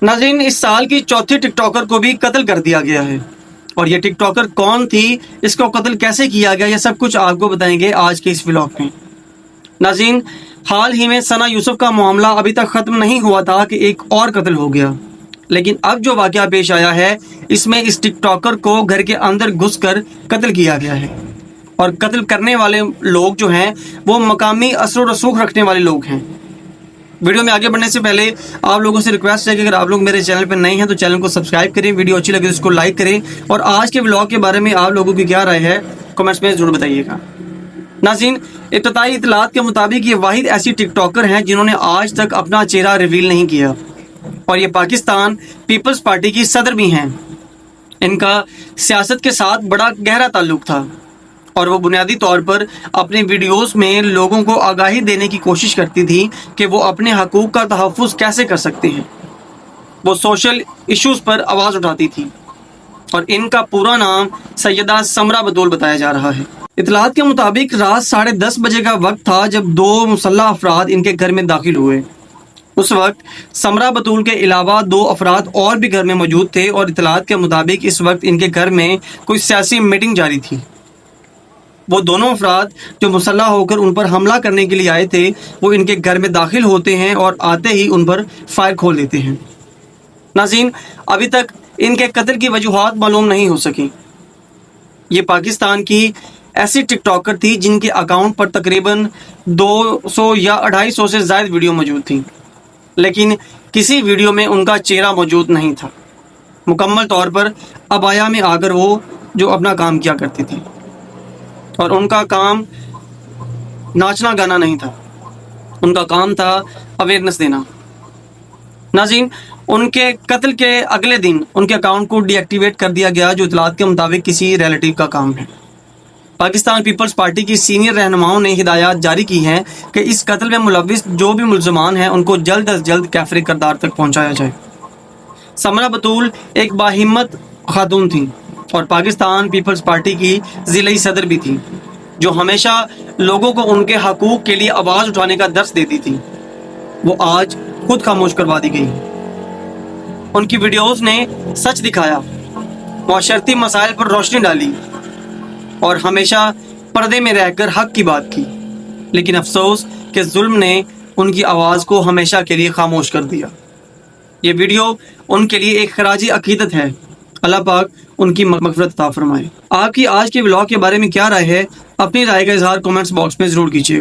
नाज़रीन, इस साल की चौथी टिक टॉकर को भी कत्ल कर दिया गया है और ये टिक टॉकर कौन थी, इसको कत्ल कैसे किया गया, ये सब कुछ आपको बताएंगे आज के इस व्लॉग में। नाज़रीन, हाल ही में सना यूसुफ का मामला अभी तक ख़त्म नहीं हुआ था कि एक और कत्ल हो गया, लेकिन अब जो वाक़या पेश आया है इसमें इस टिक टॉकर को घर के अंदर घुसकर कत्ल किया गया है और कत्ल करने वाले लोग जो हैं वो मकामी असर और रसूख रखने वाले लोग हैं। वीडियो में आगे बढ़ने से पहले आप लोगों से रिक्वेस्ट है कि अगर आप लोग मेरे चैनल पर नए हैं तो चैनल को सब्सक्राइब करें, वीडियो अच्छी लगे तो इसको लाइक करें और आज के व्लॉग के बारे में आप लोगों की क्या राय है कमेंट्स में ज़रूर बताइएगा। नाज़रीन, इब्तदाई इतलात के मुताबिक ये वाहिद ऐसी टिक टॉकर हैं जिन्होंने आज तक अपना चेहरा रिवील नहीं किया और ये पाकिस्तान पीपल्स पार्टी की सदर भी हैं। इनका सियासत के साथ बड़ा गहरा ताल्लुक था और वो बुनियादी तौर पर अपने वीडियोस में लोगों को आगाही देने की कोशिश करती थी कि वो अपने हकूक़ का तहफ़्फ़ुज़ कैसे कर सकते हैं। वो सोशल इश्यूज़ पर आवाज़ उठाती थी और इनका पूरा नाम सैयदा समरा बतूल बताया जा रहा है। इतलात के मुताबिक रात 10:30 बजे का वक्त था जब दो मुसल्लह अफराद इनके घर में दाखिल हुए। उस वक्त समरा बतूल के अलावा 2 अफराद और भी घर में मौजूद थे और इतलात के मुताबिक इस वक्त इनके घर में कोई सियासी मीटिंग जारी थी। वो दोनों अफराद जो मुसल्लह होकर उन पर हमला करने के लिए आए थे वो इनके घर में दाखिल होते हैं और आते ही उन पर फायर खोल देते हैं। नाज़रीन, अभी तक इनके कत्ल की वजूहात मालूम नहीं हो सकी। ये पाकिस्तान की ऐसी टिक टॉकर थी जिनके अकाउंट पर तकरीबन 200 या 250 से ज़ायद वीडियो मौजूद थी, लेकिन किसी वीडियो में उनका चेहरा मौजूद नहीं था। मुकम्मल तौर पर अबाया में आकर वो जो अपना काम किया करती थी और उनका काम नाचना गाना नहीं था, उनका काम था अवेयरनेस देना। नाज़रीन, उनके कत्ल के अगले दिन उनके अकाउंट को डीएक्टिवेट कर दिया गया, जो इतलात के मुताबिक किसी रिलेटिव का काम है। पाकिस्तान पीपल्स पार्टी की सीनियर रहनुमाओं ने हिदायत जारी की हैं कि इस कत्ल में मुलव्विस जो भी मुल्ज़मान हैं उनको जल्द अज जल्द कैफरे किरदार तक पहुँचाया जाए। समरा बतूल एक बाहिम्मत खातून थी और पाकिस्तान पीपल्स पार्टी की ज़िलाई सदर भी थी, जो हमेशा लोगों को उनके हकूक़ के लिए आवाज़ उठाने का दर्स देती थी। वो आज खुद खामोश करवा दी गई। उनकी वीडियोस ने सच दिखाया, माशरती मसाइल पर रोशनी डाली और हमेशा पर्दे में रहकर हक की बात की, लेकिन अफसोस कि जुल्म ने उनकी आवाज़ को हमेशा के लिए खामोश कर दिया। ये वीडियो उनके लिए एक खराजी अकीदत है। अल्लाह पाक उनकी मग़फ़िरत अता फरमाए। आपकी आज के व्लॉग के बारे में क्या राय है? अपनी राय का इज़हार कमेंट्स बॉक्स में ज़रूर कीजिए।